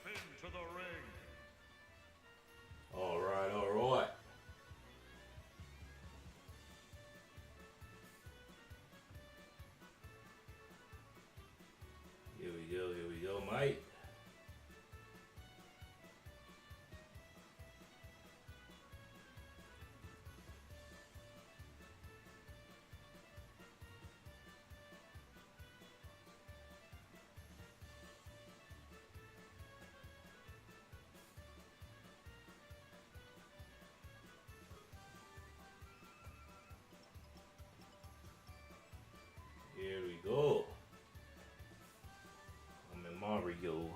into the ring. All right, all right. Here we go, Mike. Here we go. I'm in Mario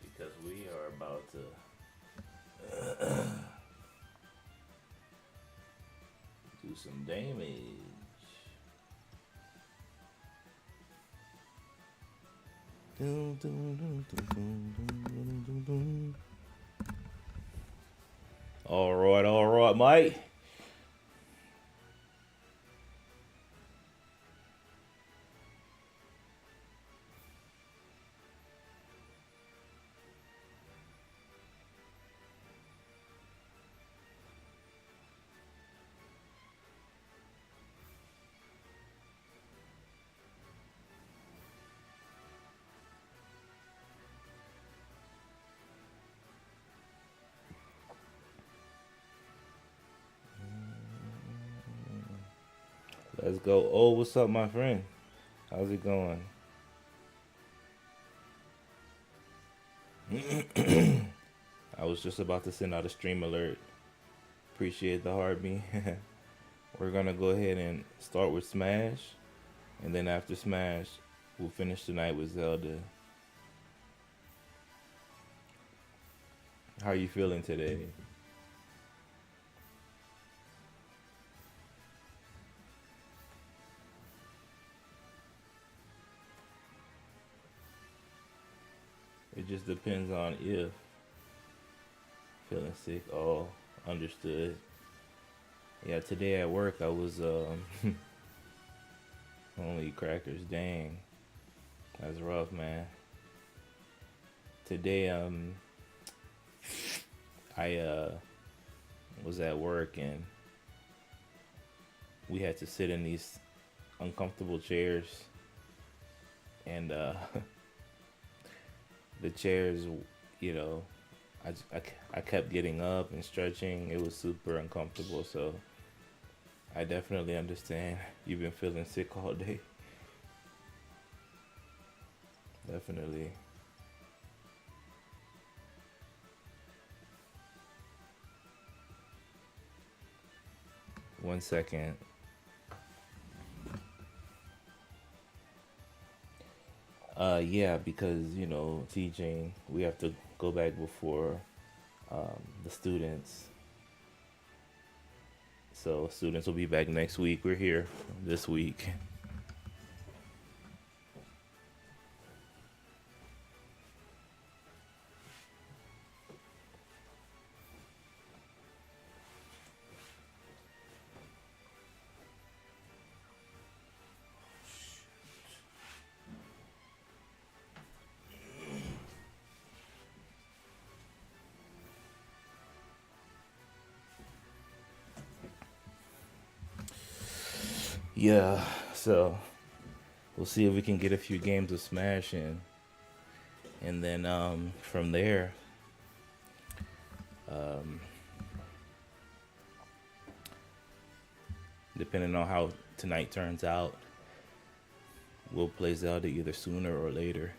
because we are about to do some damage. Dun, dun, dun, dun, dun, dun, dun, dun. All right, Mike. Let's go. Oh, what's up, my friend? How's it going? I was just about to send out a stream alert. Appreciate the heartbeat. We're gonna go ahead and start with Smash, and then after Smash, we'll finish tonight with Zelda. How are you feeling today? It just depends on if feeling sick. Oh, understood. Yeah, today at work I was only crackers. Dang, that's rough, man. Today I was at work and we had to sit in these uncomfortable chairs and the chairs, you know, I kept getting up and stretching. It was super uncomfortable, so I definitely understand. You've been feeling sick all day. Definitely. 1 second. Yeah, because teaching, we have to go back before the students. So students will be back next week. We're here this week. Yeah, so we'll see if we can get a few games of Smash in, and then from there, um, depending on how tonight turns out, we'll play Zelda either sooner or later.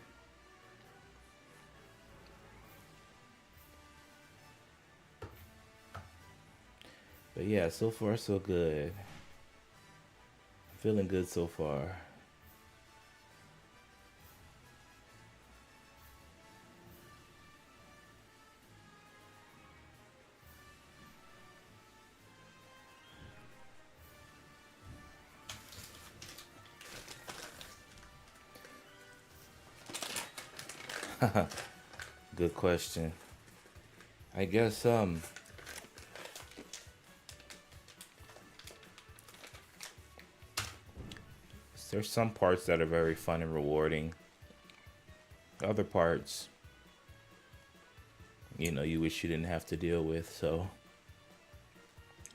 But yeah, so far so good. Feeling good so far. Good question. I guess there's some parts that are very fun and rewarding. Other parts, you wish you didn't have to deal with. So,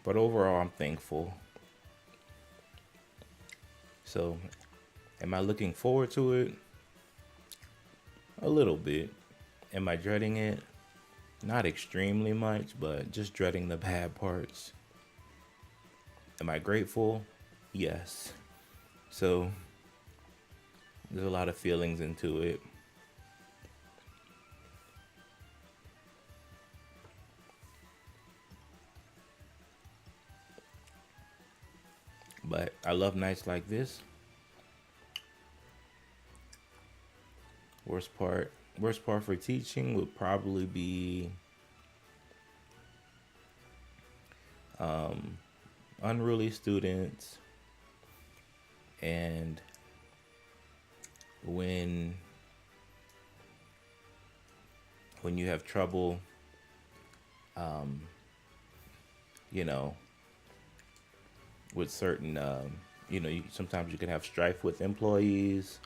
but overall, I'm thankful. So, am I looking forward to it? A little bit. Am I dreading it? Not extremely much, but just dreading the bad parts. Am I grateful? Yes. So, there's a lot of feelings into it. But I love nights like this. Worst part for teaching would probably be unruly students, and when you have trouble, um, you know, with certain, sometimes you can have strife with employees.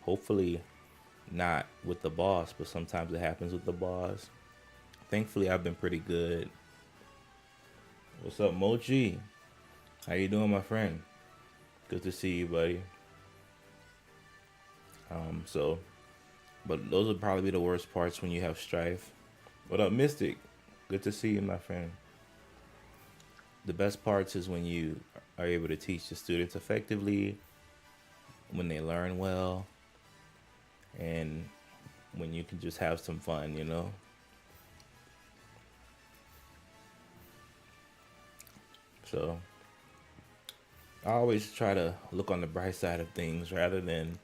Hopefully not with the boss, but sometimes it happens with the boss. Thankfully, I've been pretty good. What's up, Mochi? How you doing, my friend? Good to see you, buddy. So, but those would probably be the worst parts when you have strife. What up, Mystic? Good to see you, my friend. The best parts is when you are able to teach the students effectively, when they learn well, and when you can just have some fun. So I always try to look on the bright side of things rather than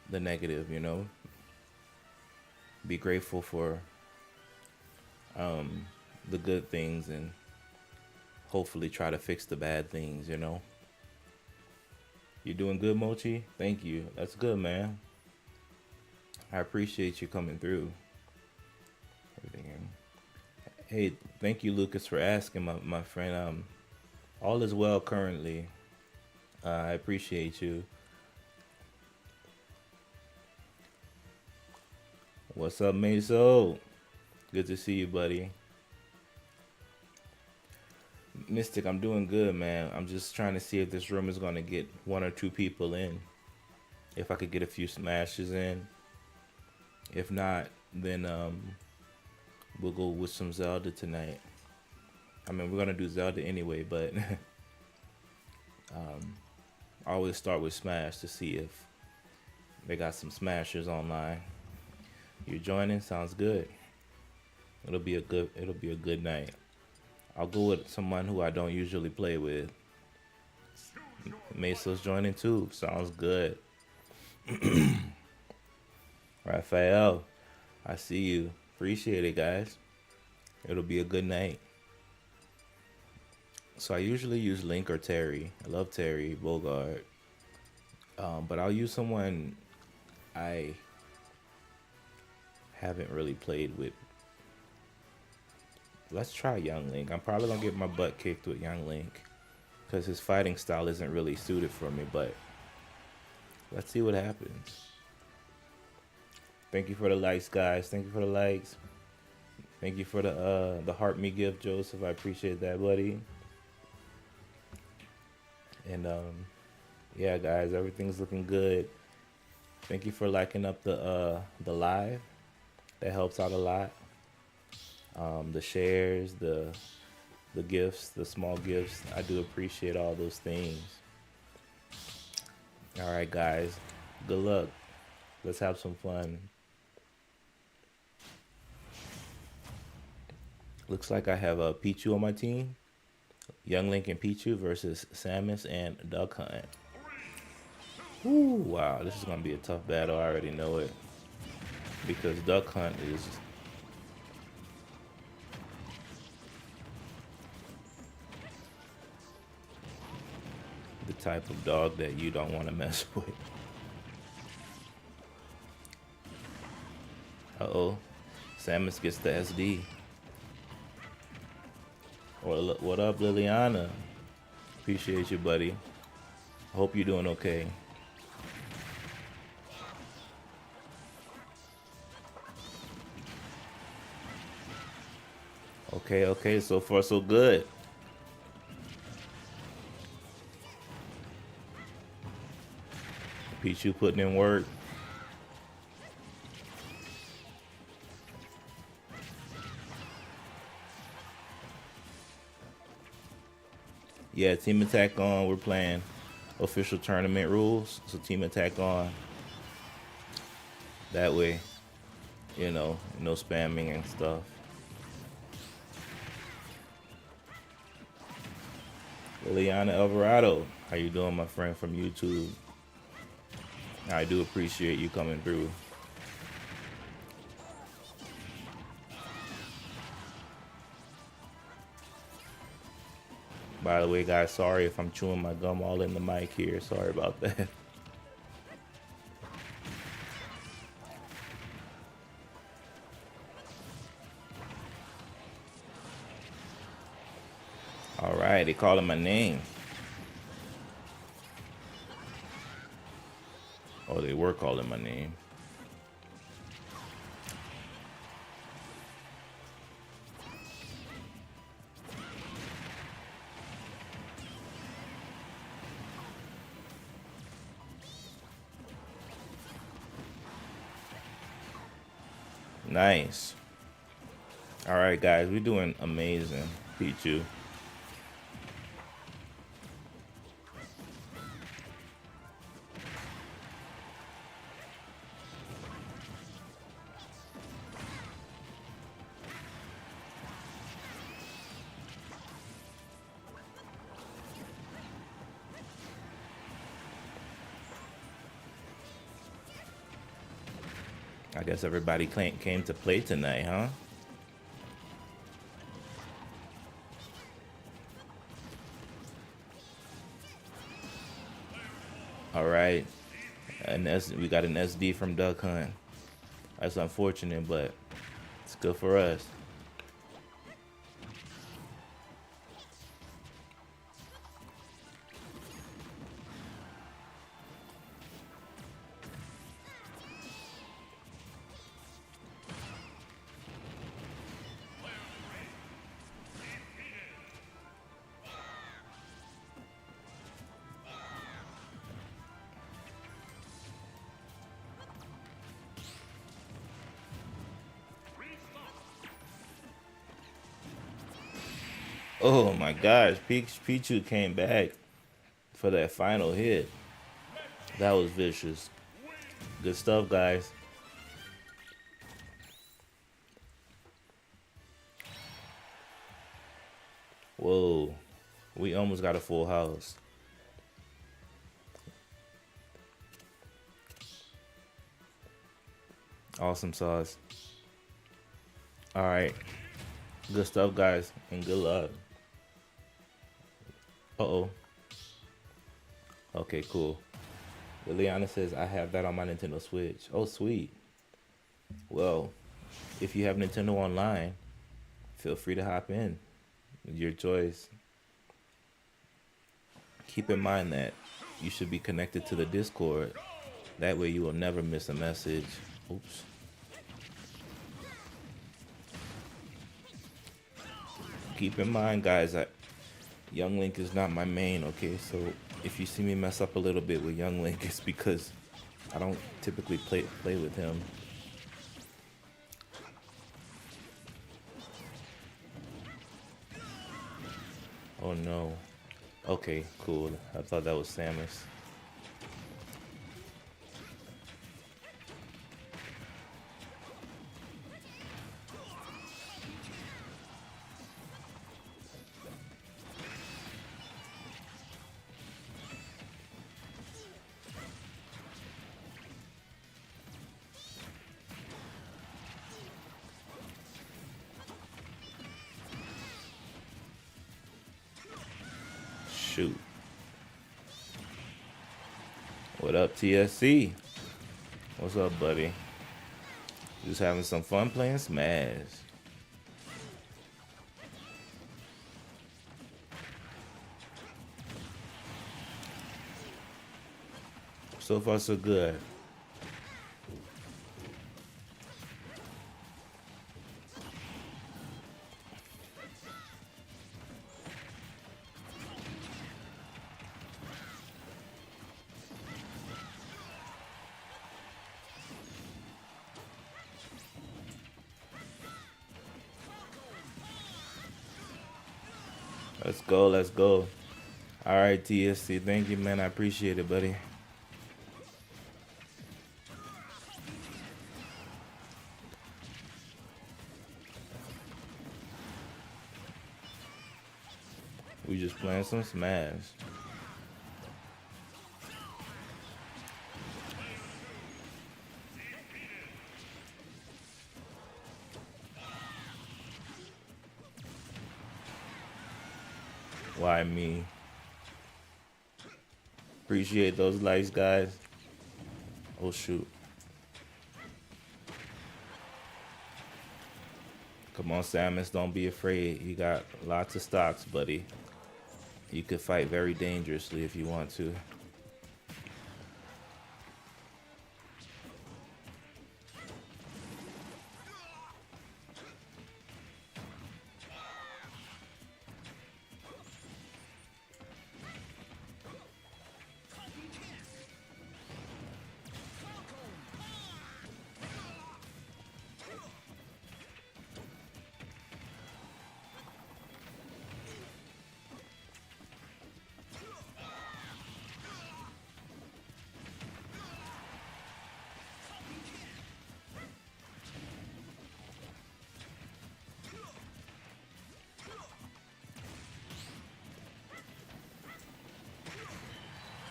the negative. Be grateful for the good things and hopefully try to fix the bad things. You're doing good, Mochi? Thank you. That's good, man. I appreciate you coming through. Everything. Hey, thank you, Lucas, for asking, my friend. All is well currently. I appreciate you. What's up, Meso? Good to see you, buddy. Mystic, I'm doing good, man. I'm just trying to see if this room is gonna get one or two people in. If I could get a few smashes in. If not, then we'll go with some Zelda tonight. I mean, we're gonna do Zelda anyway, but I always start with Smash to see if they got some smashers online. You're joining? Sounds good. It'll be a good night. I'll go with someone who I don't usually play with. Meso's joining too. Sounds good. Raphael, I see you. Appreciate it, guys. It'll be a good night. So I usually use Link or Terry. I love Terry Bogard. But I'll use someone I haven't really played with. Let's try Young Link. I'm probably gonna get my butt kicked with Young Link because his fighting style isn't really suited for me, but let's see what happens. Thank you for the likes, guys. Thank you for the likes. Thank you for the heart me gift, Joseph. I appreciate that, buddy. And yeah, guys, everything's looking good. Thank you for liking up the live. That helps out a lot. The shares, the gifts, the small gifts. I do appreciate all those things. All right, guys. Good luck. Let's have some fun. Looks like I have Pichu on my team. Young Link and Pichu versus Samus and Duck Hunt. Ooh, wow, this is gonna be a tough battle. I already know it. Because Duck Hunt is the type of dog that you don't want to mess with. Uh-oh. Samus gets the SD. What up, Liliana? Appreciate you, buddy. Hope you're doing okay. Okay, okay, so far so good. Pichu putting in work. Yeah, team attack on. We're playing official tournament rules. So team attack on. That way, no spamming and stuff. Liliana Alvarado, how you doing, my friend from YouTube? I do appreciate you coming through. By the way, guys, sorry if I'm chewing my gum all in the mic here. Sorry about that. All right, they calling my name. Oh, they were calling my name. Nice. All right, guys, we're doing amazing. Pichu. I guess everybody came to play tonight, huh? All right. We got an SD from Duck Hunt. That's unfortunate, but it's good for us. Oh my gosh, Pichu came back for that final hit. That was vicious. Good stuff, guys. Whoa, we almost got a full house. Awesome sauce. All right, good stuff, guys, and good luck. Uh-oh. Okay, cool. Liliana says, I have that on my Nintendo Switch. Oh, sweet. Well, if you have Nintendo Online, feel free to hop in. Your choice. Keep in mind that you should be connected to the Discord. That way you will never miss a message. Oops. Keep in mind, guys, that Young Link is not my main, okay? So if you see me mess up a little bit with Young Link, it's because I don't typically play with him. Oh no. Okay, cool. I thought that was Samus. Shoot. What up, TSC? What's up, buddy? Just having some fun playing Smash. So far, so good. Let's go. Let's go. All right, TSC. Thank you, man. I appreciate it, buddy. We just playing some Smash. Why me? Appreciate those likes, guys. Oh, shoot. Come on, Samus. Don't be afraid. You got lots of stocks, buddy. You could fight very dangerously if you want to.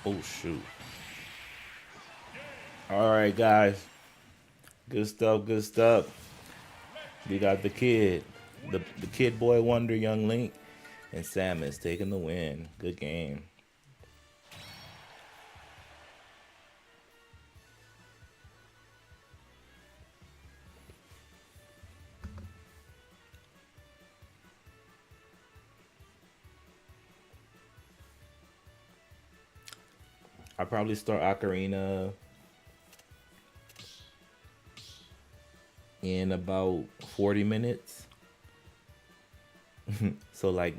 Oh, shoot. All right, guys. Good stuff, good stuff. We got the kid. The kid boy wonder, Young Link. And Samus taking the win. Good game. I'll probably start Ocarina in about 40 minutes. So like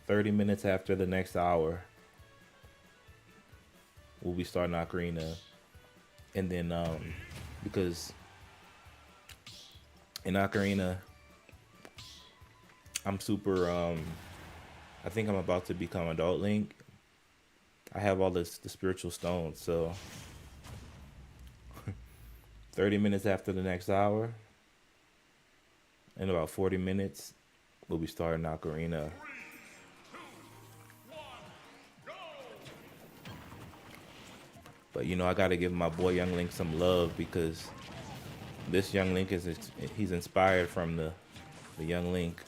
30 minutes after the next hour, we'll be starting Ocarina. And then because in Ocarina, I'm super I think I'm about to become adult Link. I have all the spiritual stones, so 30 minutes after the next hour, in about 40 minutes, we'll be starting Ocarina. But you know, I gotta give my boy Young Link some love because this Young Link he's inspired from the Young Link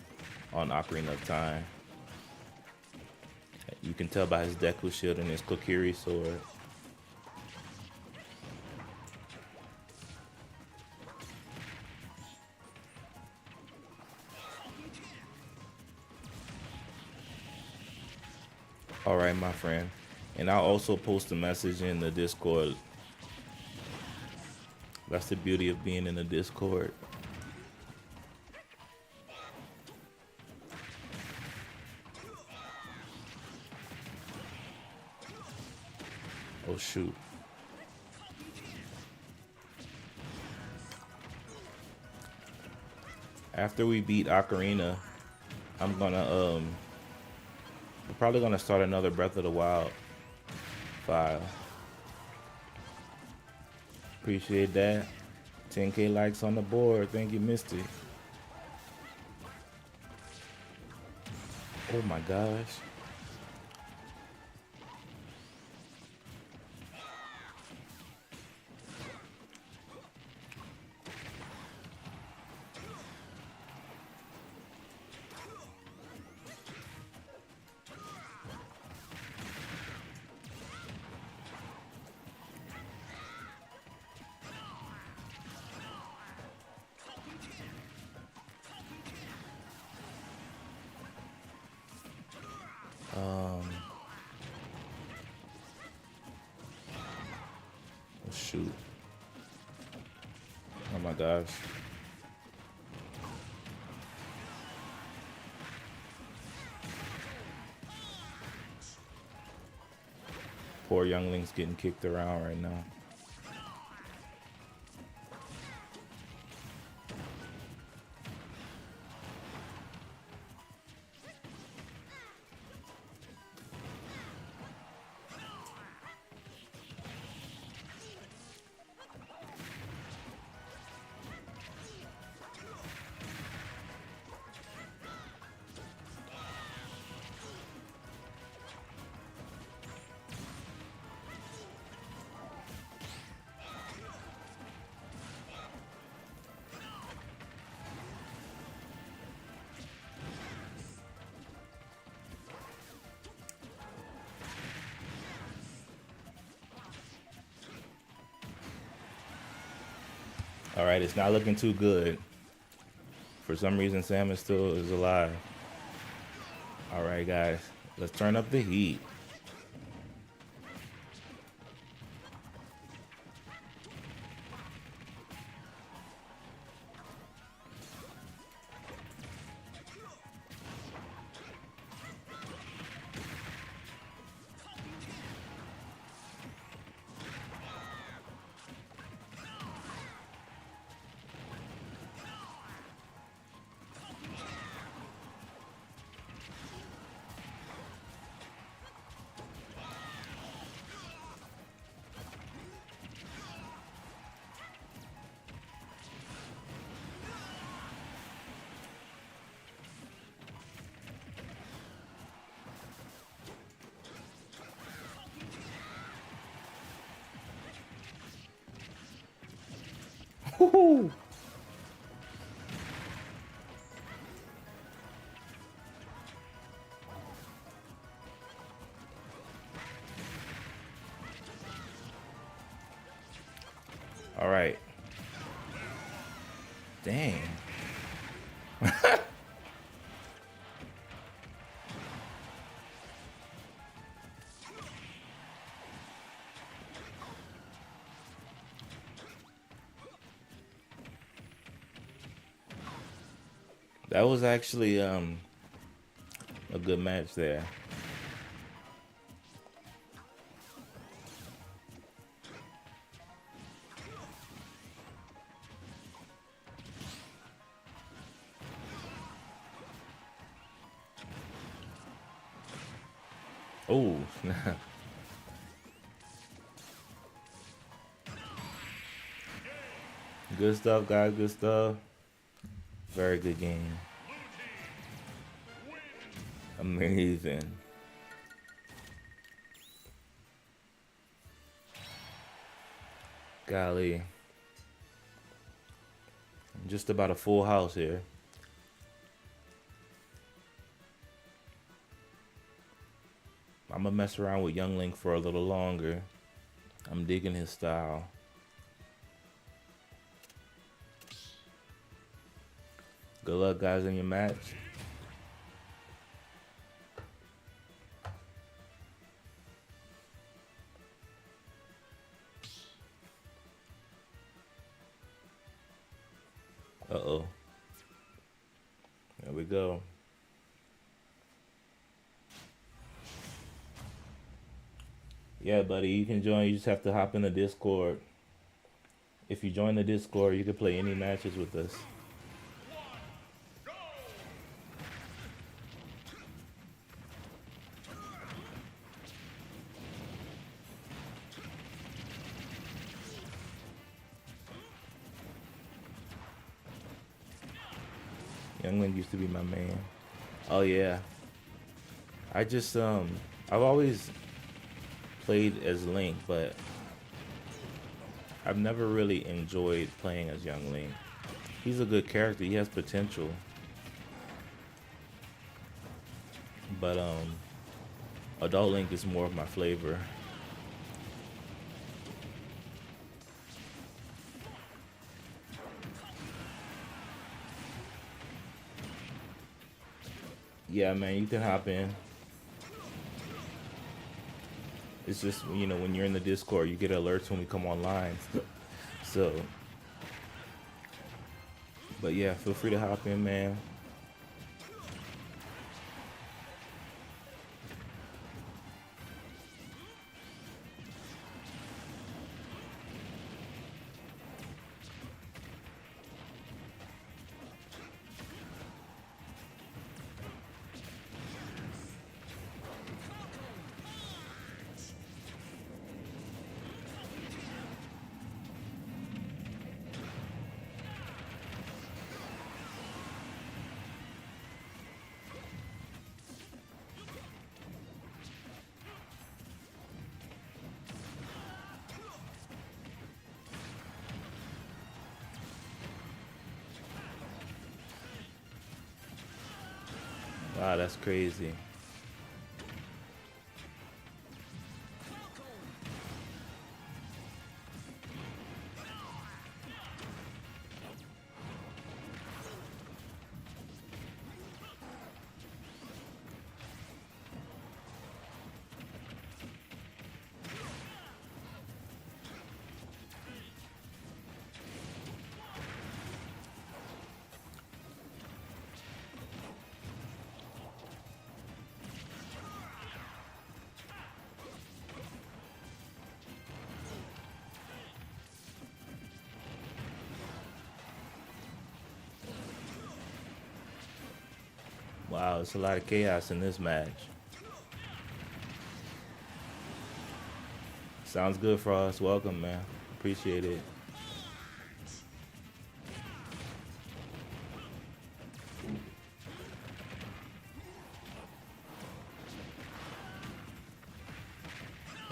on Ocarina of Time. You can tell by his Deku Shield and his Kokiri sword. All right, my friend. And I'll also post a message in the Discord. That's the beauty of being in the Discord. Oh, shoot. After we beat Ocarina, I'm gonna we're probably gonna start another Breath of the Wild file. Appreciate that. 10K likes on the board. Thank you, Misty. Oh my gosh. Oh shoot. Oh my gosh. Poor youngling's getting kicked around right now. All right, it's not looking too good. For some reason, Salmon still is alive. All right, guys, let's turn up the heat. Woo-hoo. All right. Dang. That was actually a good match there. Oh, good stuff, guys. Good stuff. Very good game. Amazing. Golly. Just about a full house here. I'm gonna mess around with Young Link for a little longer. I'm digging his style. Good luck, guys, in your match. Uh-oh. There we go. Yeah, buddy, you can join. You just have to hop in the Discord. If you join the Discord, you can play any matches with us. Young Link used to be my man. Oh yeah. I just I've always played as Link, but I've never really enjoyed playing as Young Link. He's a good character. He has potential. But Adult Link is more of my flavor. Yeah, man, you can hop in. It's just, you know, when you're in the Discord, you get alerts when we come online. So, but yeah, feel free to hop in, man. Wow, that's crazy. Wow, it's a lot of chaos in this match. Sounds good, Frost. Welcome, man. Appreciate it.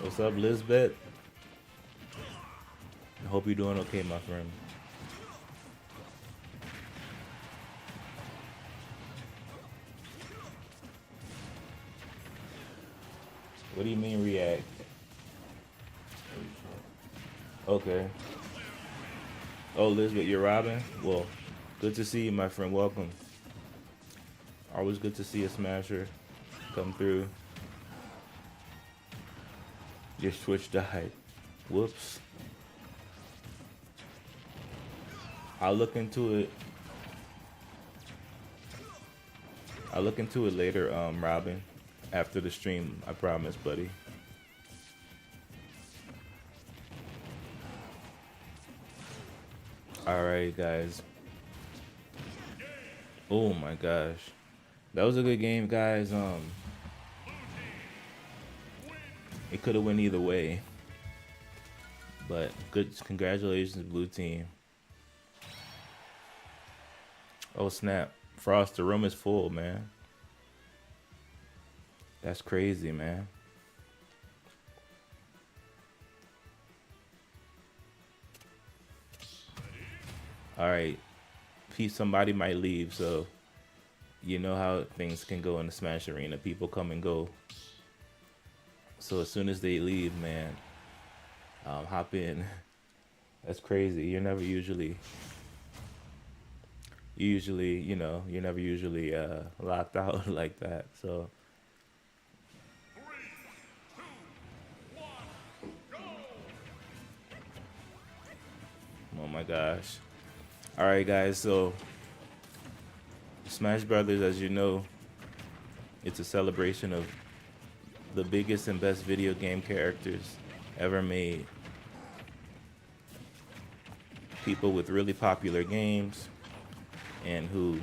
What's up, Lisbeth? I hope you're doing okay, my friend. What do you mean react? Okay. Oh, Lisbeth, you're Robin? Well, good to see you, my friend. Welcome. Always good to see a smasher come through. Your Switch died. Whoops. I'll look into it. I'll look into it later, Robin. After the stream, I promise, buddy. Alright, guys. Oh my gosh. That was a good game, guys. It could have went either way. But good congratulations, blue team. Oh snap. Frost, the room is full, man. That's crazy, man. Alright. Somebody might leave, so you know how things can go in the Smash Arena. People come and go. So as soon as they leave, man, hop in. That's crazy. You're never usually, you know, you're never usually locked out like that. So. Oh my gosh. All right, guys. So Smash Brothers, as you know, it's a celebration of the biggest and best video game characters ever made. People with really popular games and who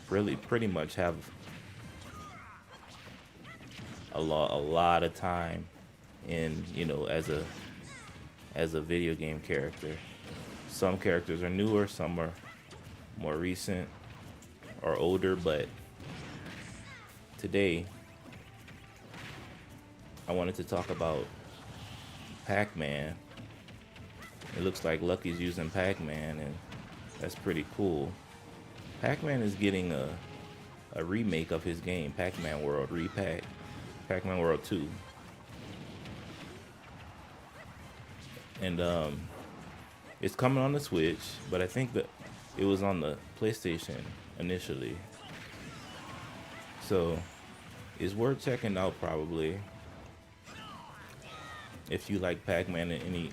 really pretty much have a lot of time in, you know, as a video game character. Some characters are newer, some are more recent or older, but today I wanted to talk about Pac-Man. It looks like Lucky's using Pac-Man, and that's pretty cool. Pac-Man is getting a remake of his game, Pac-Man World Repack, Pac-Man World 2. And it's coming on the Switch, but I think that it was on the PlayStation initially. So it's worth checking out probably if you like Pac-Man in any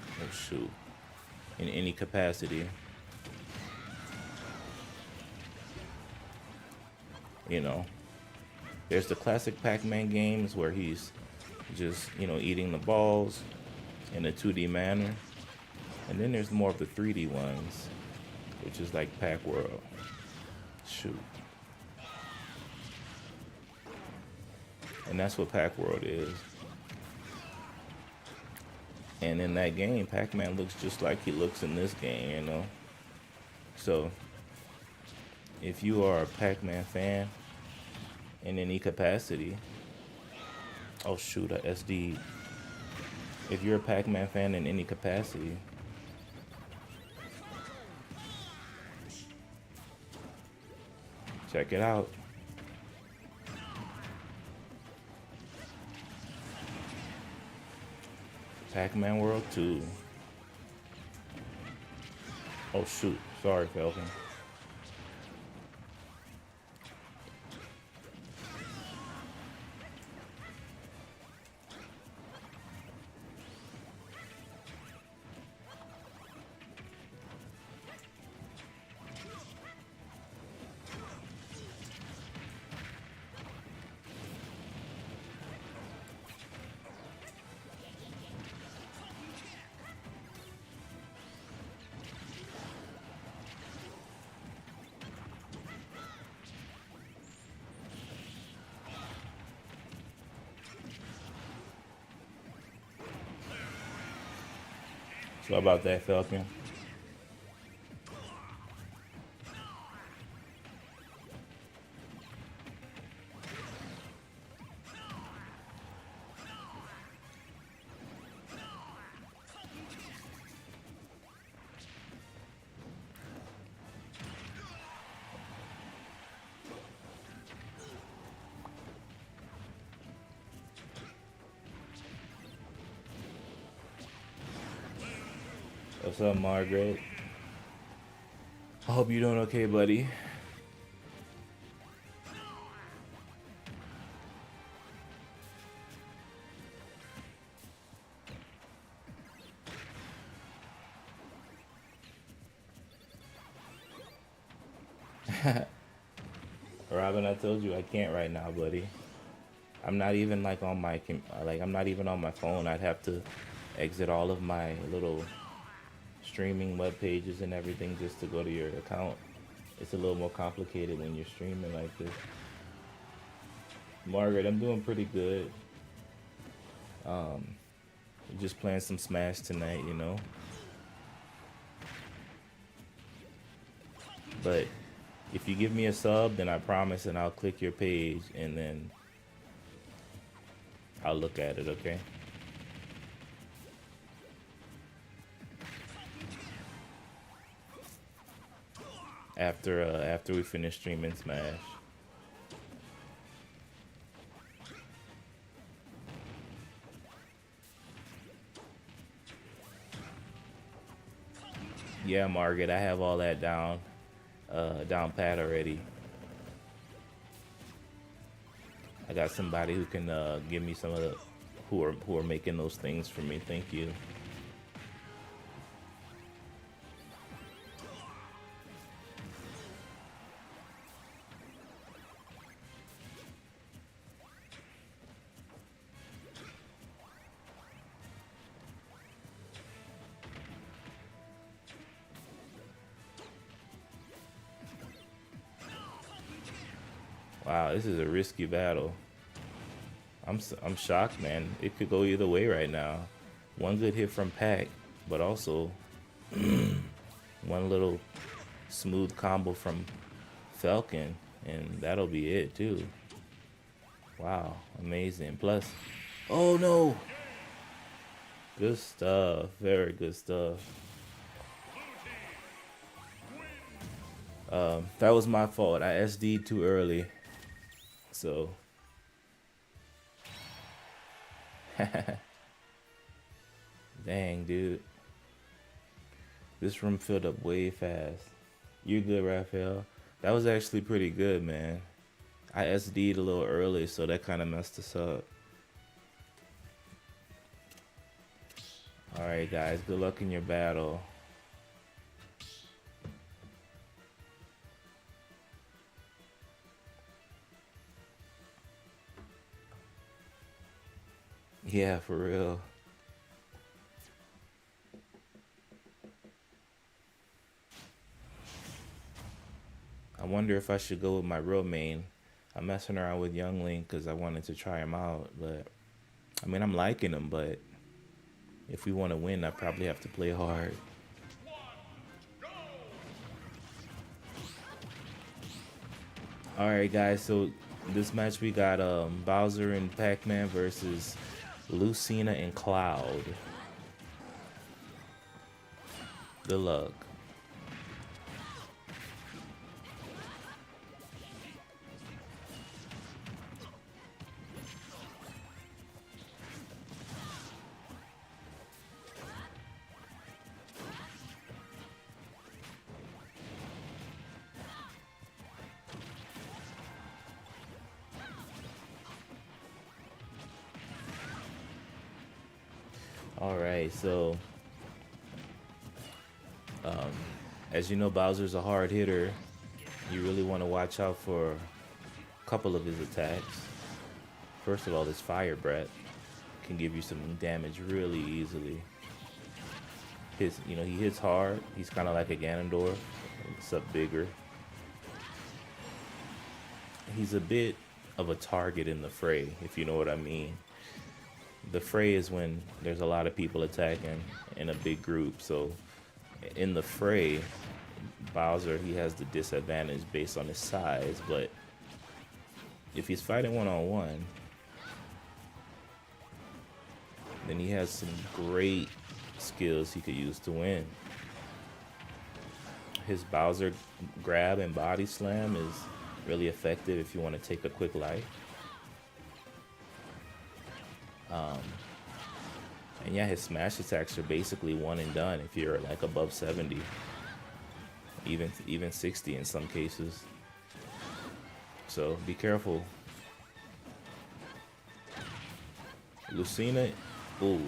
in any capacity. You know, there's the classic Pac-Man games where he's just, you know, eating the balls in a 2D manner. And then there's more of the 3D ones, which is like Pac World. Shoot. And that's what Pac World is. And in that game, Pac-Man looks just like he looks in this game, you know. So, if you are a Pac-Man fan in any capacity, oh shoot, a SD. If you're a Pac-Man fan in any capacity, check it out. Pac-Man World 2. Oh shoot, sorry Falcon. So how about that, Falcon? What's up, Margaret? I hope you're doing okay, buddy. Robin, I told you I can't right now, buddy. I'm not even like on my I'm not even on my phone. I'd have to exit all of my little streaming web pages and everything just to go to your account. It's a little more complicated when you're streaming like this. Margaret, I'm doing pretty good. Just playing some Smash tonight, you know. But if you give me a sub, then I promise and I'll click your page and then I'll look at it, okay? After we finish streaming Smash. Yeah, Margaret, I have all that down pat already. I got somebody who can give me some of the who are making those things for me. Thank you. Wow, this is a risky battle. I'm shocked, man. It could go either way right now. One good hit from Pac, but also one little smooth combo from Falcon, and that'll be it too. Wow, amazing. Plus, oh no, good stuff. Very good stuff. That was my fault. I SD'd too early, so. Dang, dude. This room filled up way fast. You good, Raphael? That was actually pretty good, man. I SD'd a little early, so that kind of messed us up. Alright, guys. Good luck in your battle. Yeah, for real. I wonder if I should go with my real main. I'm messing around with Young Link because I wanted to try him out, but I mean, I'm liking him, but if we want to win, I probably have to play hard. Alright, guys, so this match we got Bowser and Pac-Man versus Lucina and Cloud. Good luck. Alright, so as you know, Bowser's a hard hitter. You really want to watch out for a couple of his attacks. First of all, this Fire Breath can give you some damage really easily. He hits hard. He's kind of like a Ganondorf, except bigger. He's a bit of a target in the fray, if you know what I mean. The fray is when there's a lot of people attacking in a big group. So in the fray, Bowser, he has the disadvantage based on his size, but if he's fighting one-on-one, then he has some great skills he could use to win. His Bowser grab and body slam is really effective if you want to take a quick life. And yeah, his smash attacks are basically one and done if you're like above 70, even 60 in some cases. So be careful. Lucina, ooh.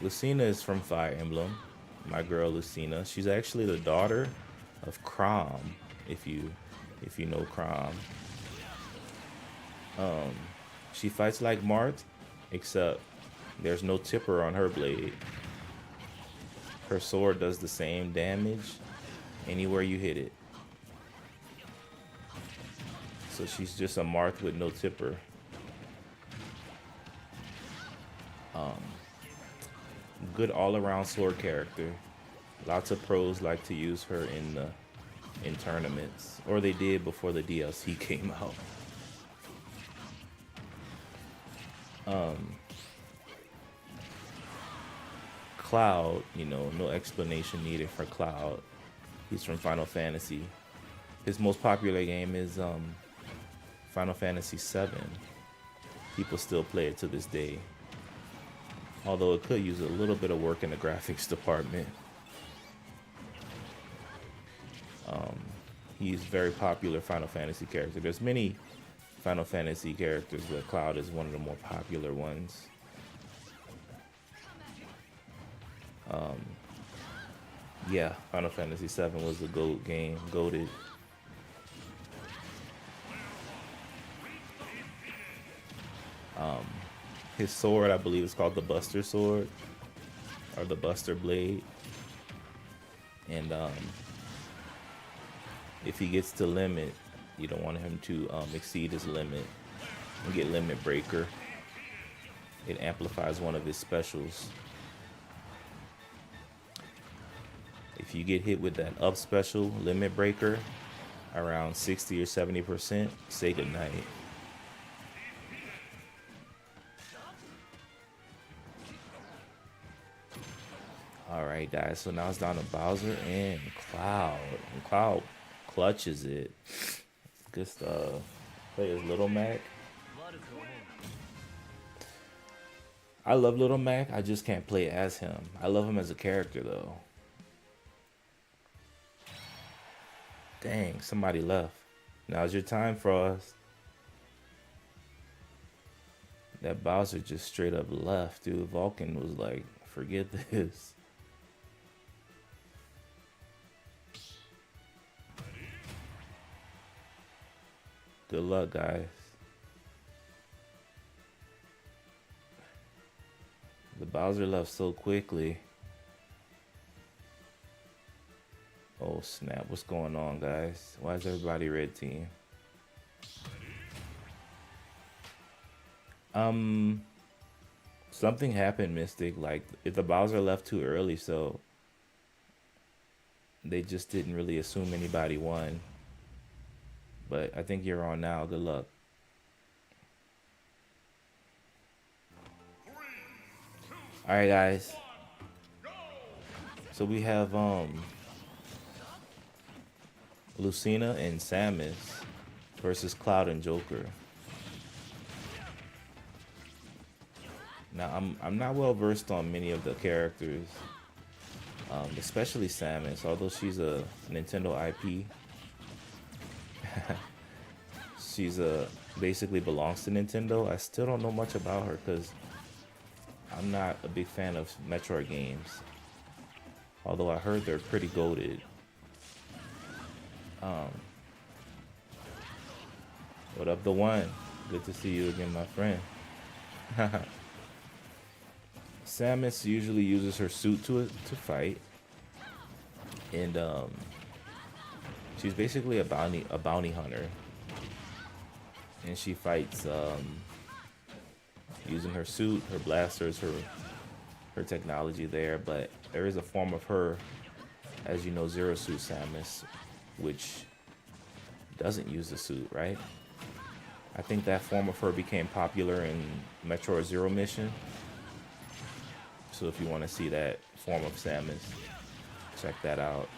Lucina is from Fire Emblem. My girl Lucina. She's actually the daughter of Chrom, if you know Chrom. She fights like Marth, except there's no tipper on her blade. Her sword does the same damage anywhere you hit it. So she's just a Marth with no tipper. Good all-around sword character. Lots of pros like to use her in tournaments, or they did before the DLC came out. Cloud, you know, no explanation needed for Cloud. He's from Final Fantasy. His most popular game is Final Fantasy VII. People still play it to this day, although it could use a little bit of work in the graphics department. He's a very popular Final Fantasy character. There's many Final Fantasy characters, but Cloud is one of the more popular ones. Yeah, Final Fantasy VII was the GOAT game, GOATed. His sword, I believe, is called the Buster Sword, or the Buster Blade. And if he gets to limit, you don't want him to exceed his limit and get Limit Breaker. It amplifies one of his specials. If you get hit with that up special, Limit Breaker, around 60 or 70%, say goodnight. Alright guys, so now it's down to Bowser and Cloud. And Cloud clutches it. Good stuff. Play as Little Mac. I love Little Mac, I just can't play as him. I love him as a character though. Dang, somebody left. Now's your time, Frost. That Bowser just straight up left, dude. Vulcan was like, forget this. Good luck, guys. The Bowser left so quickly. Oh snap, what's going on, guys? Why is everybody red team? Something happened, Mystic. Like, if the Bowser left too early, so they just didn't really assume anybody won. But I think you're on now. Good luck. Alright guys. So we have Lucina and Samus versus Cloud and Joker. Now I'm not well versed on many of the characters, especially Samus, although she's a Nintendo IP. She's basically belongs to Nintendo. I still don't know much about her because I'm not a big fan of Metroid games, although I heard they're pretty goated. What up, the one? Good to see you again, my friend. Samus usually uses her suit to fight, and she's basically a bounty hunter, and she fights using her suit, her blasters, her technology there. But there is a form of her, as you know, Zero Suit Samus, which doesn't use the suit, right? I think that form of her became popular in Metroid Zero Mission. So if you want to see that form of Samus, check that out.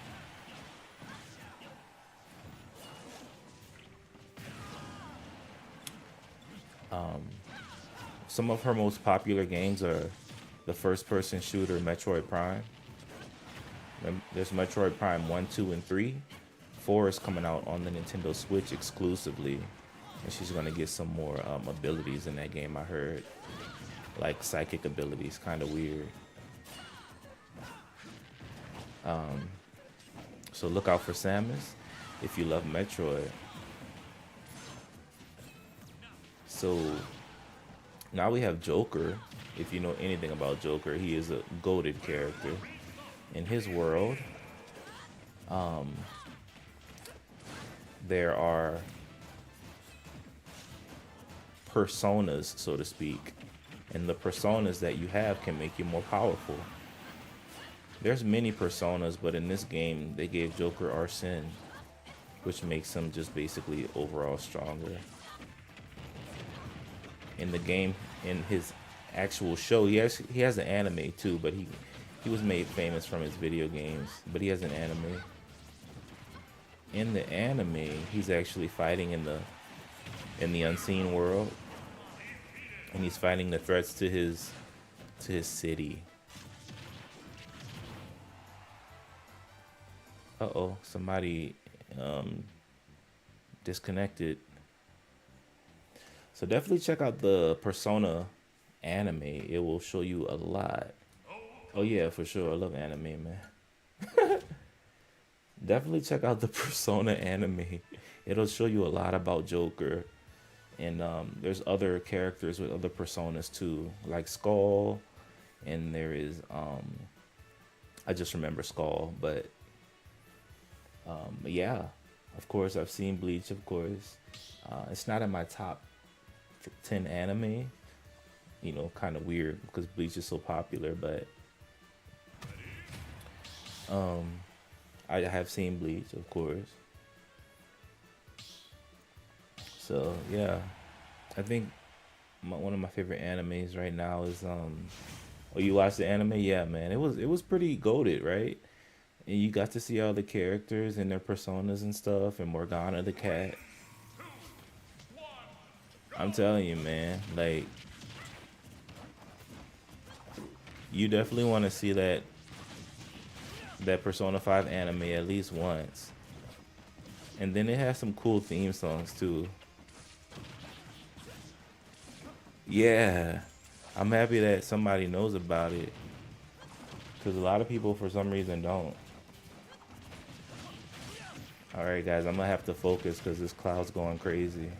Some of her most popular games are the first-person shooter Metroid Prime. There's Metroid Prime 1, 2, and 3. 4 is coming out on the Nintendo Switch exclusively. And she's going to get some more abilities in that game, I heard. Like psychic abilities, kind of weird. So look out for Samus if you love Metroid. So now we have Joker. If you know anything about Joker, he is a goated character. In his world, there are personas, so to speak. And the personas that you have can make you more powerful. There's many personas, but in this game, they gave Joker Arsene, which makes him just basically overall stronger. In the game, in his actual show, he has an anime too, but he was made famous from his video games, but he has an anime. In the anime, he's actually fighting in the unseen world, and he's fighting the threats to his city. Uh-oh, somebody disconnected. So definitely check out the Persona anime. It will show you a lot. Oh yeah, for sure. I love anime, man. Definitely check out the Persona anime. It'll show you a lot about Joker. And there's other characters with other personas too, like Skull. And there is I just remember Skull, but yeah, of course I've seen Bleach, of course. It's not in my top 10 anime, you know, kind of weird because Bleach is so popular, but I have seen Bleach, of course. So yeah, I think one of my favorite animes right now is oh, you watched the anime? Yeah, man, it was pretty goated, right? And you got to see all the characters and their personas and stuff, and Morgana the cat. I'm telling you, man, like, you definitely want to see that Persona 5 anime at least once. And then it has some cool theme songs too. Yeah, I'm happy that somebody knows about it, because a lot of people for some reason don't. Alright guys, I'm gonna have to focus because this cloud's going crazy.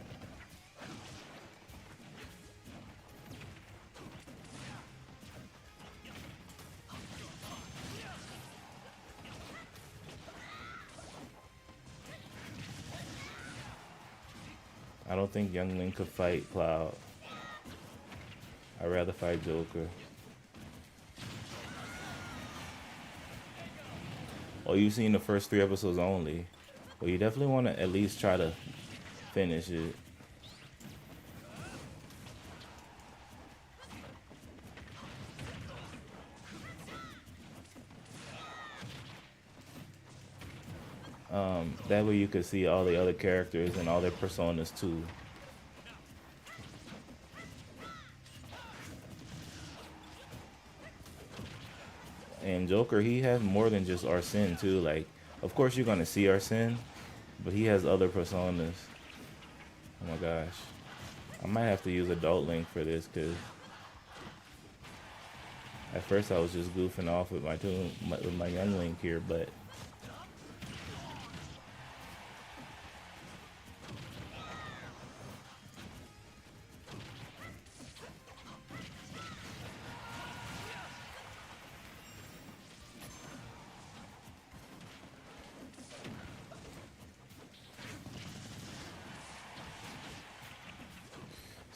I don't think Young Link could fight Cloud. I'd rather fight Joker. Oh, you've seen the first 3 episodes only. Well, you definitely want to at least try to finish it. That way you could see all the other characters and all their personas too. And Joker, he has more than just Arsene too. Like, of course you're gonna see Arsene, but he has other personas. Oh my gosh, I might have to use Adult Link for this, because at first I was just goofing off with my Young Link here, but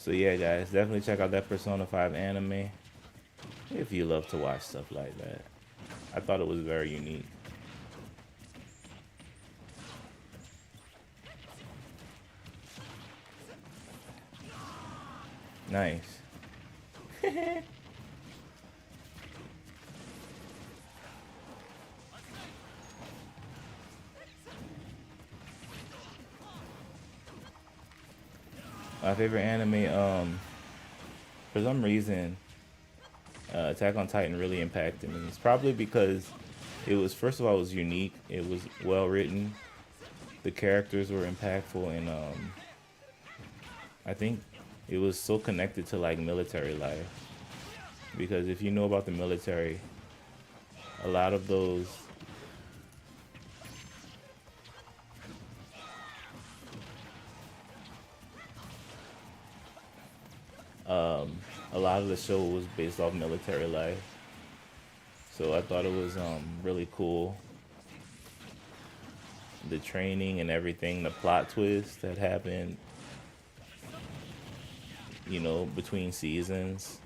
So yeah, guys, definitely check out that Persona 5 anime if you love to watch stuff like that. I thought it was very unique. Nice. My favorite anime, for some reason, Attack on Titan really impacted me. It's probably because it was, first of all, it was unique. It was well written. The characters were impactful, and I think it was so connected to like military life. Because if you know about the military, a lot of those a lot of the show was based off military life. So I thought it was really cool. The training and everything, the plot twist that happened, between seasons,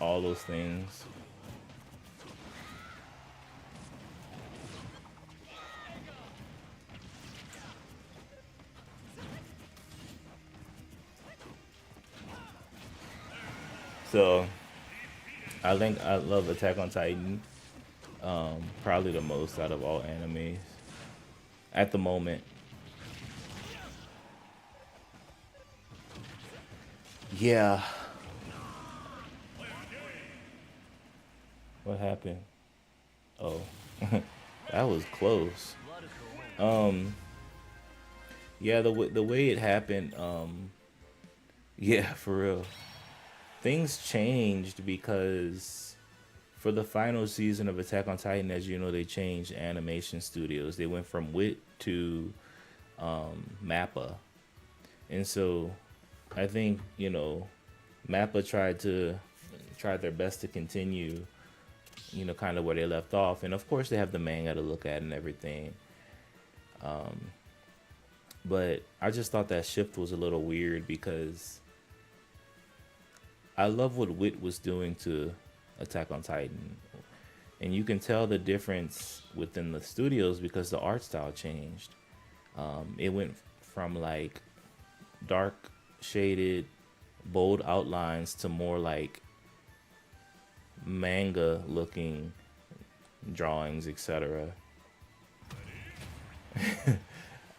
all those things. So I think I love Attack on Titan, probably the most out of all animes at the moment. Yeah. What happened? Oh, that was close. Um, yeah, the way it happened. Yeah, for real. Things changed because for the final season of Attack on Titan, as you know, they changed animation studios. They went from WIT to Mappa, and so I think Mappa tried their best to continue kind of where they left off. And of course, they have the manga to look at and everything. But I just thought that shift was a little weird because I love what Wit was doing to Attack on Titan. And you can tell the difference within the studios because the art style changed. It went from like dark shaded, bold outlines to more like manga looking drawings, etc.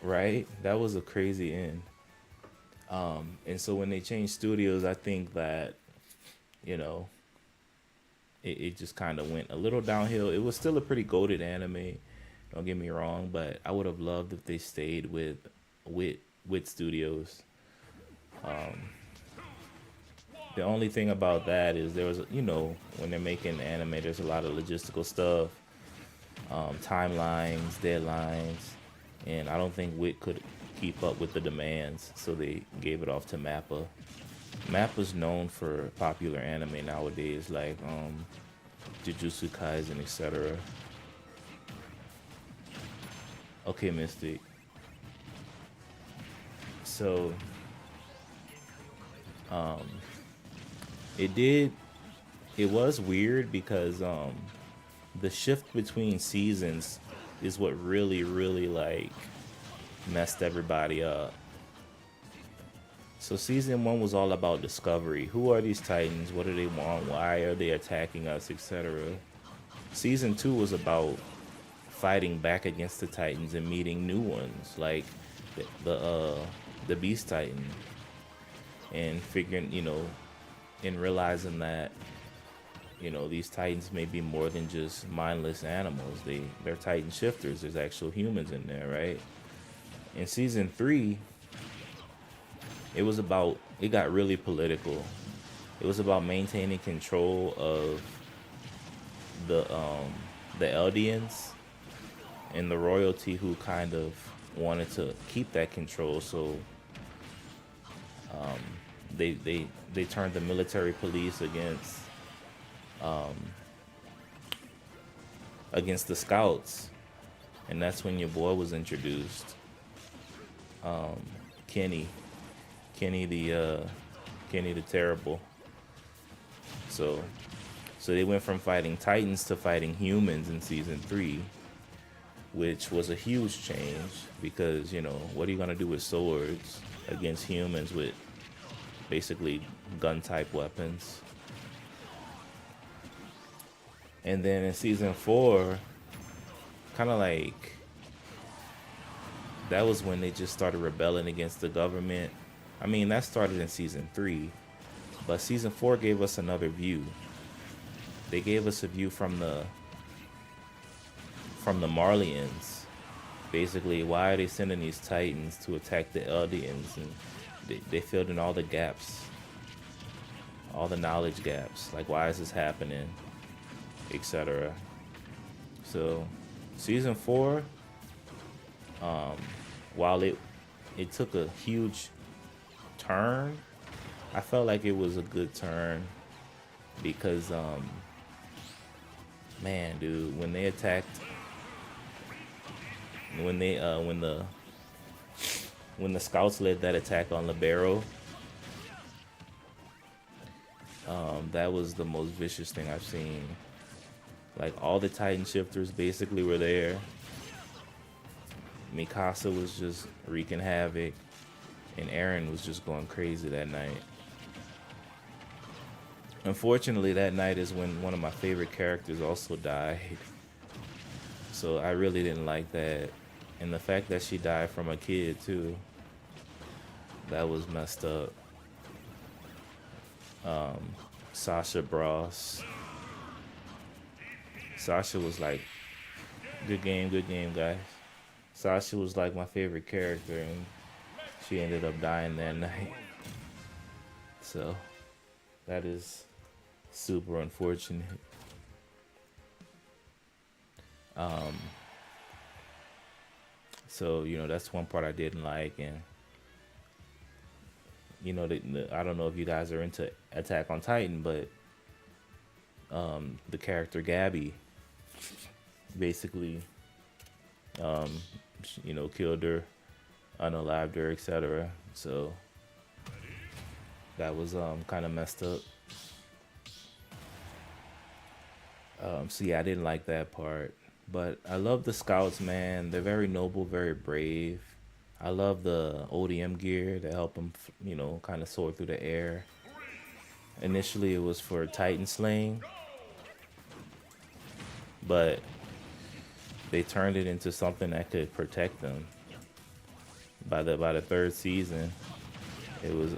Right? That was a crazy end. And so when they changed studios, I think that, you know, it just kind of went a little downhill. It was still a pretty goated anime, don't get me wrong, but I would have loved if they stayed with Studios. The only thing about that is there was, when they're making anime, there's a lot of logistical stuff, timelines, deadlines, and I don't think Wit could keep up with the demands, so they gave it off to Mappa. Mappa's known for popular anime nowadays, like Jujutsu Kaisen, etc. Okay, Mystic. So, it did. It was weird because the shift between seasons is what really, really like messed everybody up. So season one was all about discovery. Who are these Titans? What do they want? Why are they attacking us, etc. Season two was about fighting back against the Titans and meeting new ones, like the Beast Titan, and figuring, and realizing that, these Titans may be more than just mindless animals. They're Titan shifters. There's actual humans in there, right? In season three, it got really political. It was about maintaining control of the Eldians and the royalty, who kind of wanted to keep that control. So they turned the military police against the scouts, and that's when your boy was introduced. Kenny, Kenny the Kenny the Terrible. So so they went from fighting Titans to fighting humans in season 3, which was a huge change because, what are you going to do with swords against humans with basically gun type weapons? And then in season 4, kind of like that was when they just started rebelling against the government. I mean, that started in season 3, but season 4 gave us another view. They gave us a view from the Marlians. Basically, why are they sending these Titans to attack the Eldians? And they filled in all the gaps, all the knowledge gaps. Like, why is this happening, etc. So, season 4, while it took a huge turn, I felt like it was a good turn because, man, dude, when they attacked, when the scouts led that attack on Libero, that was the most vicious thing I've seen. Like, all the Titan shifters basically were there. Mikasa was just wreaking havoc, and Eren was just going crazy that night. Unfortunately, that night is when one of my favorite characters also died. So I really didn't like that. And the fact that she died from a kid too, that was messed up. Sasha Bros. Sasha was like, good game, guys. Sasha was like my favorite character, and she ended up dying that night. So that is super unfortunate. So that's one part I didn't like, and I don't know if you guys are into Attack on Titan, but the character Gabby basically killed her, unalived her, etc. So that was kind of messed up. So yeah, I didn't like that part. But I love the scouts, man. They're very noble, very brave. I love the ODM gear that help them, kind of soar through the air. Initially, it was for Titan slaying, but they turned it into something that could protect them. By the third season, it was.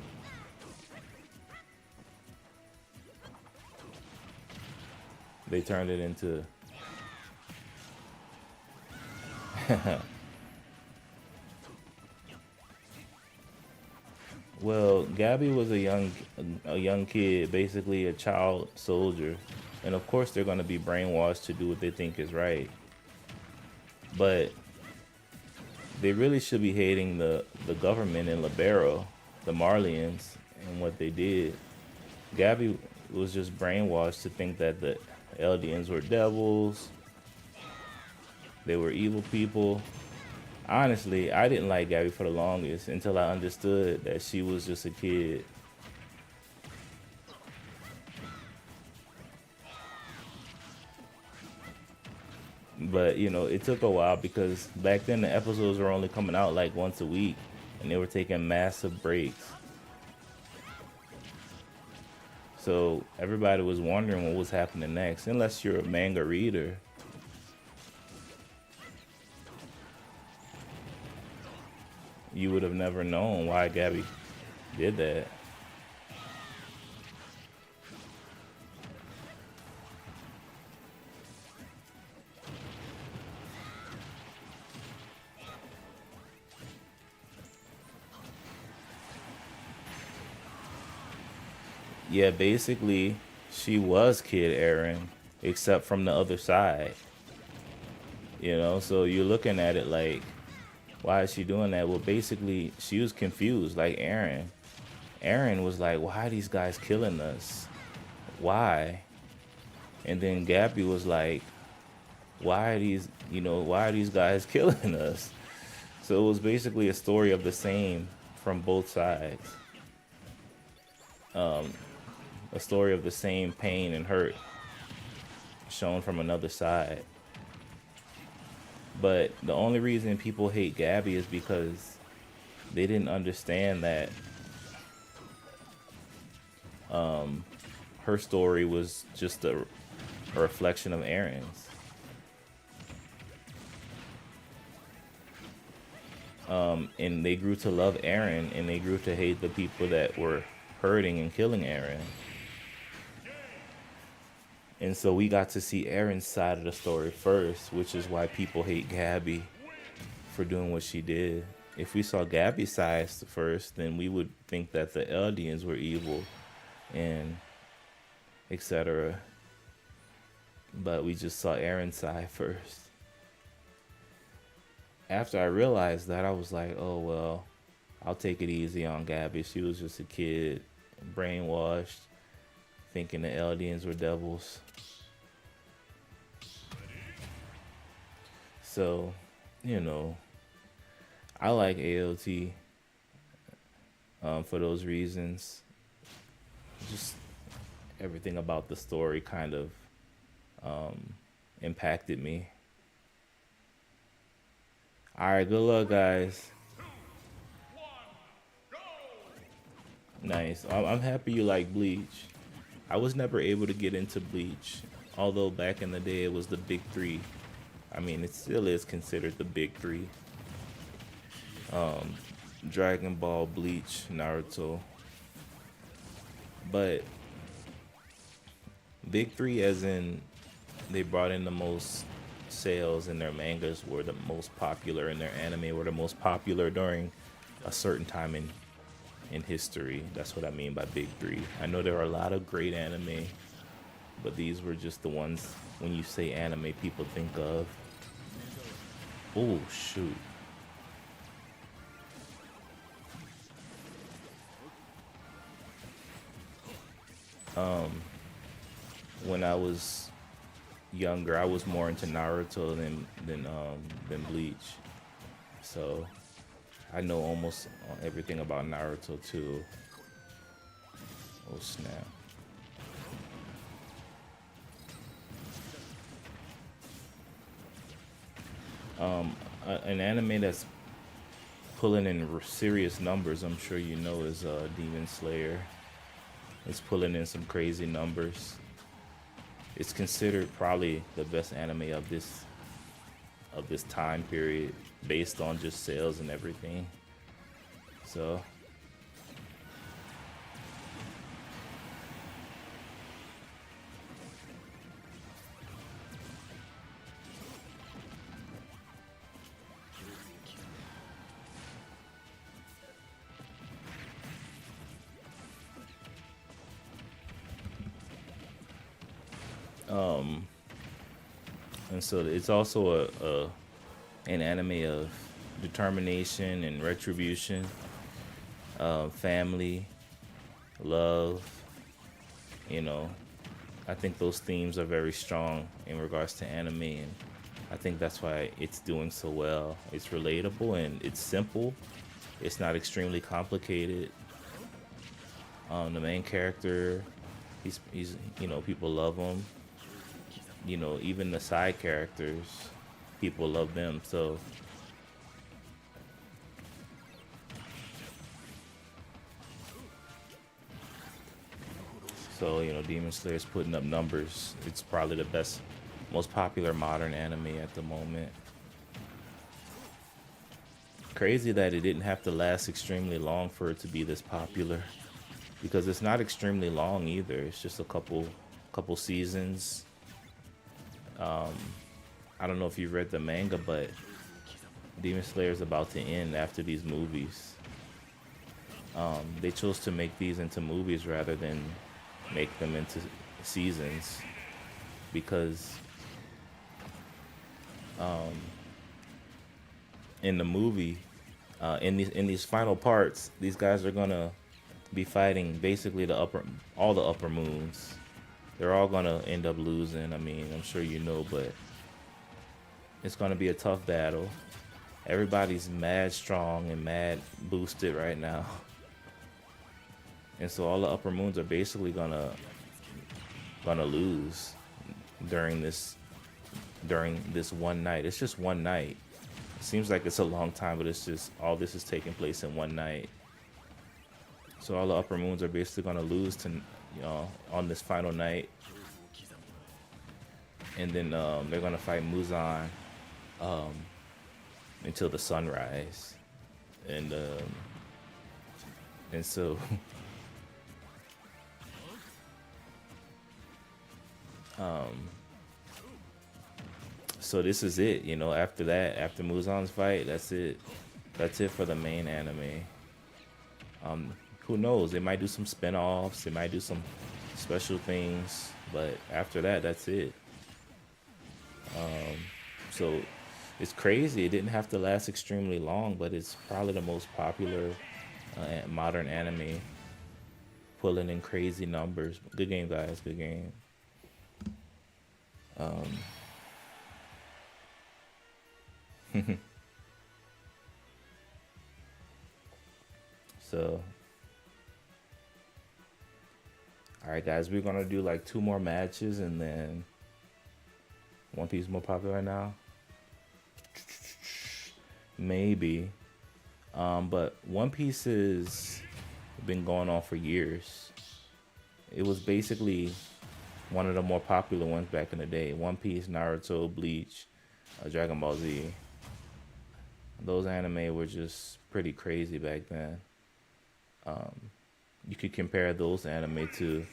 They turned it into. Well, Gabby was a young kid, basically a child soldier, and of course they're gonna be brainwashed to do what they think is right. But they really should be hating the government in Libero, the Marlians, and what they did. Gabby was just brainwashed to think that the Eldians were devils. They were evil people. Honestly, I didn't like Gabby for the longest until I understood that she was just a kid. But, it took a while because back then the episodes were only coming out like once a week, and they were taking massive breaks. So everybody was wondering what was happening next, unless you're a manga reader. You would have never known why Gabby did that. Yeah, basically, she was Kid Eren, except from the other side. So you're looking at it like, why is she doing that? Well, basically, she was confused, like Eren. Eren was like, why are these guys killing us? Why? And then Gabby was like, why are these guys killing us? So it was basically a story of the same from both sides. A story of the same pain and hurt shown from another side. But the only reason people hate Gabby is because they didn't understand that her story was just a reflection of Aaron's. And they grew to love Aaron, and they grew to hate the people that were hurting and killing Aaron. And so we got to see Aaron's side of the story first, which is why people hate Gabby for doing what she did. If we saw Gabby's side first, then we would think that the Eldians were evil and etc. But we just saw Aaron's side first. After I realized that, I was like, oh, well, I'll take it easy on Gabby. She was just a kid, brainwashed, thinking the Eldians were devils. So, you know, I like AOT for those reasons. Just everything about the story kind of impacted me. Alright, good luck, guys. Nice. I'm happy you like Bleach. I was never able to get into Bleach, although back in the day it was the big three. I mean, it still is considered the big three. Dragon Ball, Bleach, Naruto. But big three as in they brought in the most sales, and their mangas were the most popular, and their anime were the most popular during a certain time in history. That's what I mean by big three. I know there are a lot of great anime, but these were just the ones when you say anime people think of. Oh shoot. When I was younger, I was more into Naruto than Bleach. So I know almost everything about Naruto too. Oh snap. An anime that's pulling in serious numbers, I'm sure you know, is Demon Slayer. It's pulling in some crazy numbers. It's considered probably the best anime of this time period based on just sales and everything. So and so it's also an anime of determination and retribution, family, love. You know, I think those themes are very strong in regards to anime, and I think that's why it's doing so well. It's relatable and it's simple. It's not extremely complicated. The main character, he's you know, people love him. You know, even the side characters, people love them. So you know, Demon Slayer's putting up numbers. It's probably the best, most popular modern anime at the moment. Crazy that it didn't have to last extremely long for it to be this popular, because it's not extremely long either. It's just a couple seasons. I don't know if you've read the manga, but Demon Slayer is about to end after these movies. They chose to make these into movies rather than make them into seasons, because in the movie, in these final parts, these guys are gonna be fighting basically all the upper moons. They're all gonna end up losing. I mean, I'm sure you know, but it's gonna be a tough battle. everybody's mad strong and mad boosted right now. And so all the upper moons are basically gonna lose during this one night. It's just one night. It seems like it's a long time, but it's just all this is taking place in one night. So all the upper moons are basically gonna lose to, on this final night, and then they're gonna fight Muzan until the sunrise, and so so this is it. After that, after Muzan's fight, that's it. That's it for the main anime. Who knows? They might do some spin-offs. They might do some special things, but after that, that's it. So it's crazy. It didn't have to last extremely long, but it's probably the most popular modern anime, pulling in crazy numbers. Good game, guys. Good game. So, all right, guys, we're gonna do like 2 more matches, and then One Piece more popular right now. Maybe, but One Piece has been going on for years. It was basically one of the more popular ones back in the day. One Piece, Naruto, Bleach, Dragon Ball Z. Those anime were just pretty crazy back then. You could compare those anime to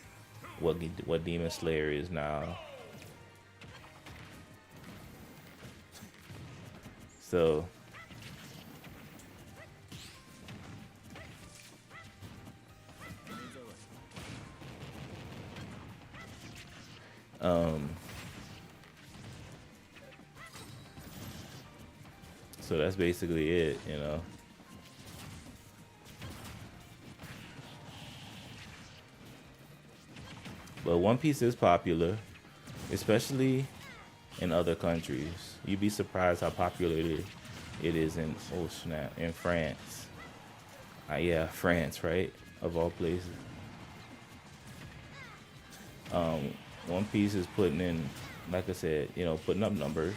what Demon Slayer is now. So so that's basically it. But One Piece is popular, especially in other countries. You'd be surprised how popular it is in, oh snap, in France. Yeah, France, right? Of all places. One Piece is putting in, like I said, putting up numbers.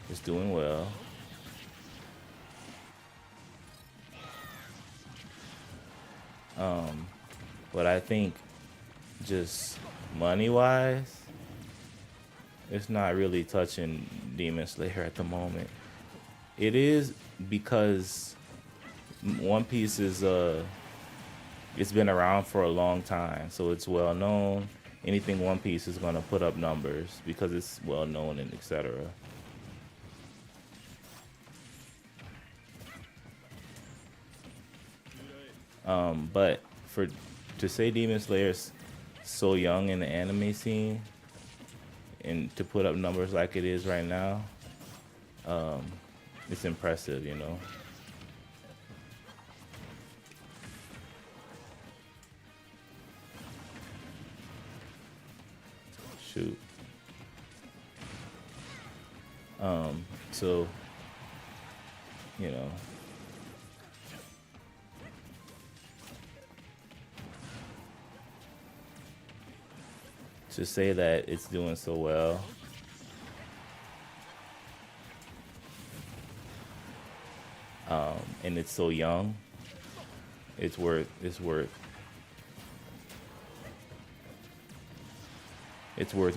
It's doing well. But I think just money-wise, it's not really touching Demon Slayer at the moment. It is because One Piece is it's been around for a long time, so it's well known. Anything One Piece is gonna put up numbers because it's well known and etc. But to say Demon Slayer's so young in the anime scene and to put up numbers like it is right now, it's impressive, Shoot. So, to say that it's doing so well, and it's so young, it's worth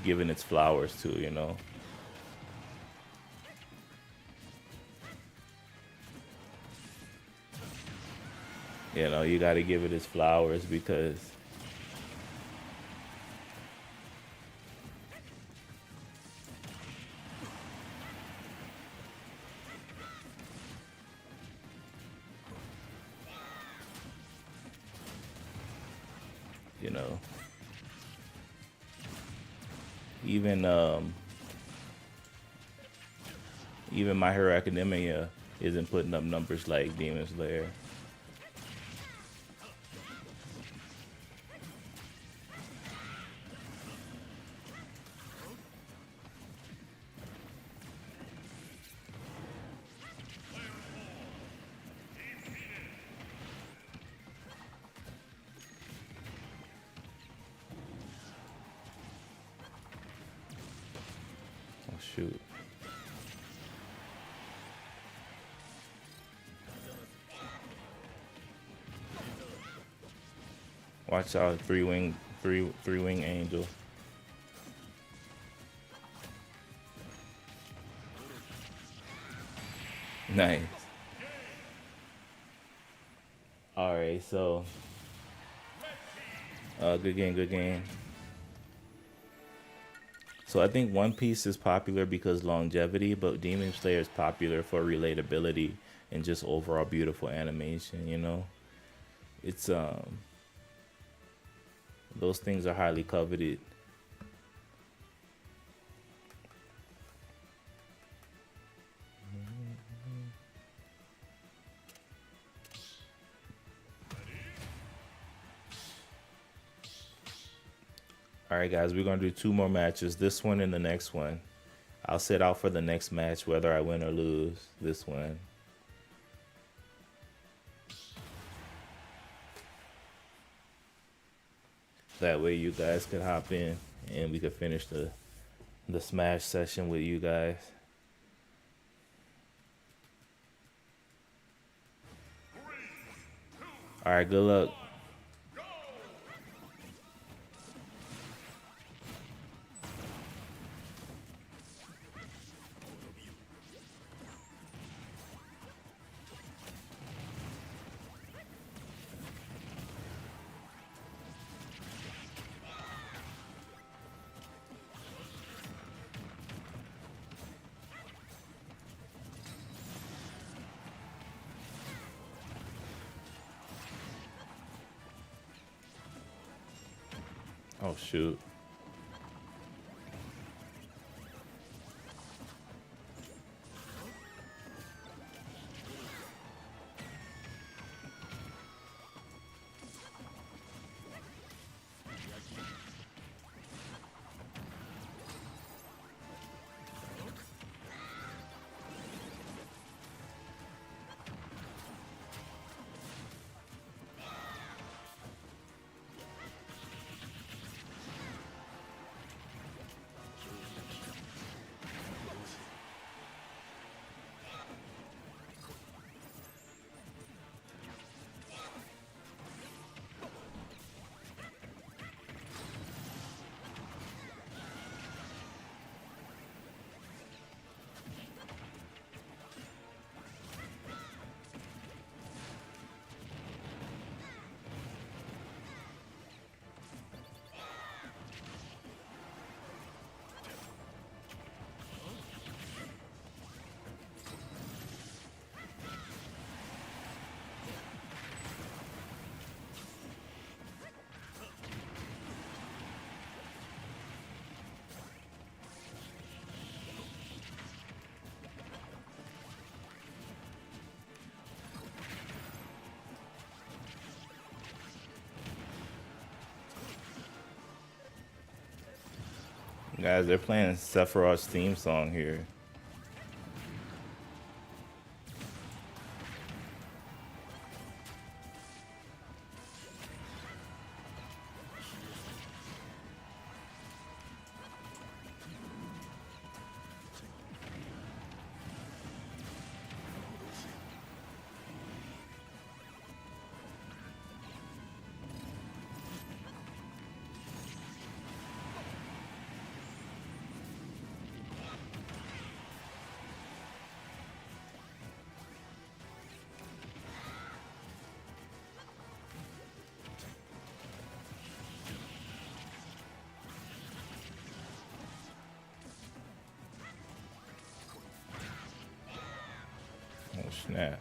giving its flowers to, You got to give it its flowers because even My Hero Academia isn't putting up numbers like Demon Slayer. shoot. Watch out, three wing angel. Nice. All right, so good game, good game. So I think One Piece is popular because longevity, but Demon Slayer is popular for relatability and just overall beautiful animation. You know, it's those things are highly coveted. All right, guys, we're gonna do two more matches. This one and the next one. I'll sit out for the next match, whether I win or lose this one. That way, you guys could hop in and we could finish the Smash session with you guys. All right, good luck. Oh, shoot. Guys, they're playing Sephiroth's theme song here. Oh, snap.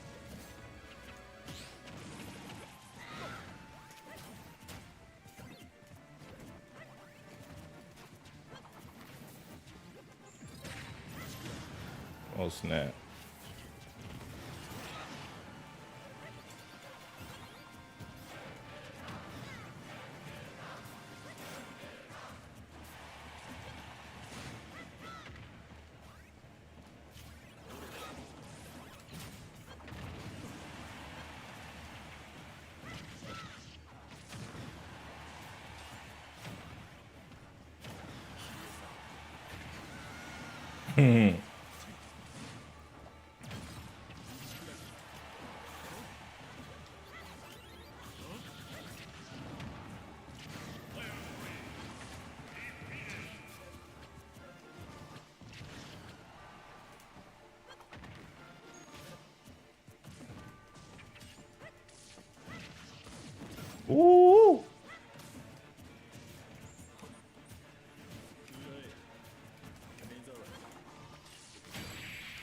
Oh, snap. Ooh.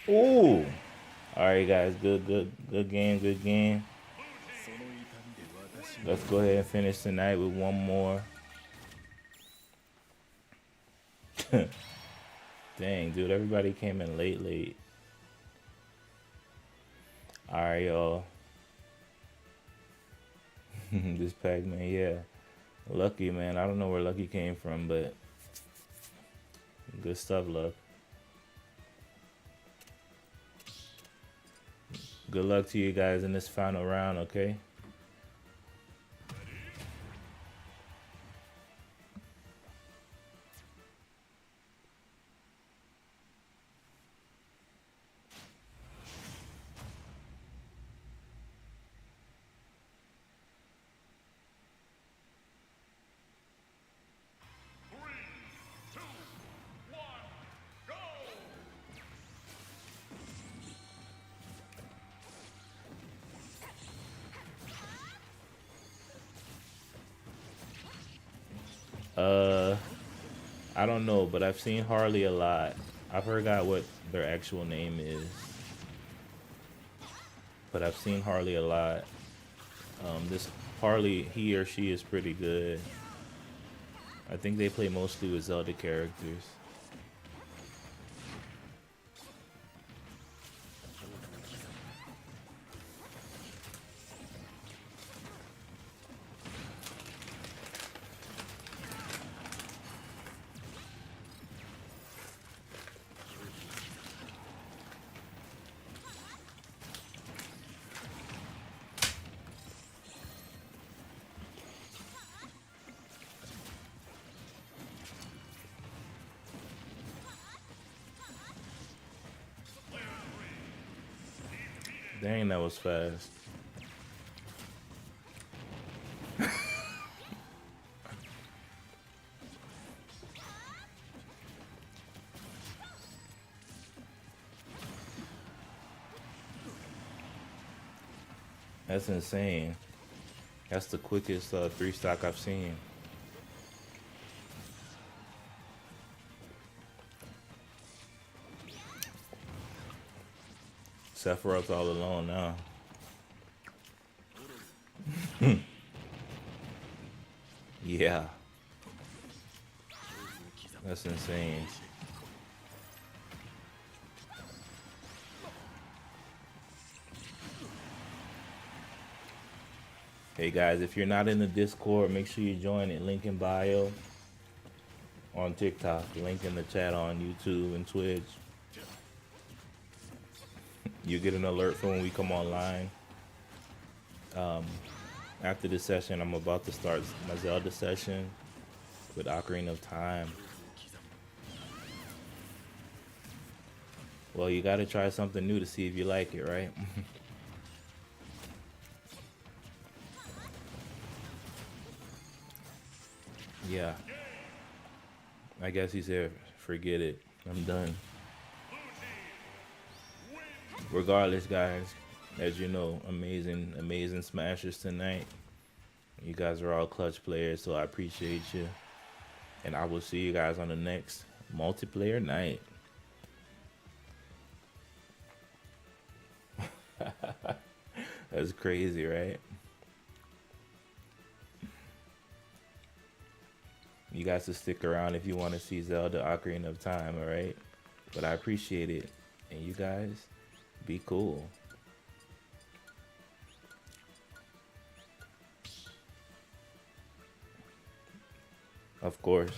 Ooh. All right, guys. Good game. Good game. Let's go ahead and finish tonight with one more. Dang, dude. Everybody came in late. All right, y'all. This Pac-Man, yeah. Lucky, man. I don't know where Lucky came from, but good stuff, Luck. Good luck to you guys in this final round, okay? Uh, I don't know, but I've seen Harley a lot. I forgot what their actual name is, but I've seen Harley a lot. This Harley, he or she is pretty good. I think they play mostly with Zelda characters. Dang, that was fast. That's insane. That's the quickest 3-stock I've seen. Sephiroth's all alone now. Yeah. That's insane. Hey guys, if you're not in the Discord, make sure you join it. Link in bio on TikTok. Link in the chat on YouTube and Twitch. You get an alert for when we come online. After this session, I'm about to start my Zelda session with Ocarina of Time. Well, you gotta try something new to see if you like it, right? Yeah. I guess he said, forget it. I'm done. Regardless, guys, as you know, amazing smashers tonight. You guys are all clutch players, so I appreciate you. And I will see you guys on the next multiplayer night. That's crazy, right? You guys will stick around if you want to see Zelda Ocarina of Time, alright? But I appreciate it. And you guys, be cool. Of course.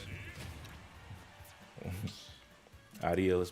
Adios.